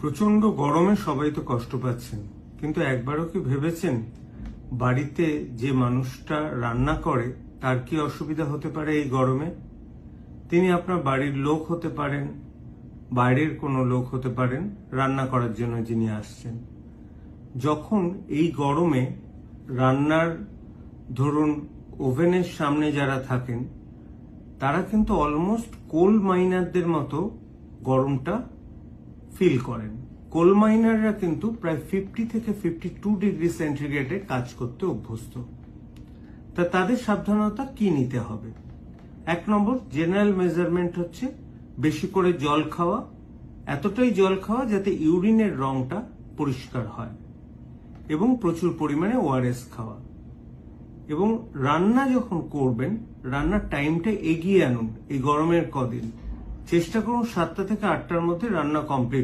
প্রচন্ড গরমে সবাই তো কষ্ট পাচ্ছেন, কিন্তু একবারও কি ভেবেছেন বাড়িতে যে মানুষটা রান্না করে তার কি অসুবিধা হতে পারে এই গরমে? তিনি আপনার বাড়ির লোক হতে পারেন, বাইরের কোনো লোক হতে পারেন, রান্না করার জন্য যিনি আসছেন। যখন এই গরমে রান্নার ধরুন ওভেনের সামনে যারা থাকেন তারা কিন্তু অলমোস্ট কোল মাইনারদের মতো গরমটা ফিল করেন। কোল মাইনাররা কিন্তু প্রায় 50 থেকে 52 ডিগ্রি সেন্টিগ্রেডে কাজ করতে অভ্যস্ত। তা তাদের সাবধানতা কি নিতে হবে? 1 নম্বর জেনারেল মেজারমেন্ট হচ্ছে বেশি করে জল খাওয়া, এতটাই জল খাওয়া যাতে ইউরিনের রংটা পরিষ্কার হয়, এবং প্রচুর পরিমাণে ওআরএস খাওয়া। এবং রান্না যখন করবেন রান্নার টাইমটা এগিয়ে আনুন। এই গরমের কদিন চেষ্টা করুন 7টা থেকে 8টার মধ্যে রান্না কমপ্লিট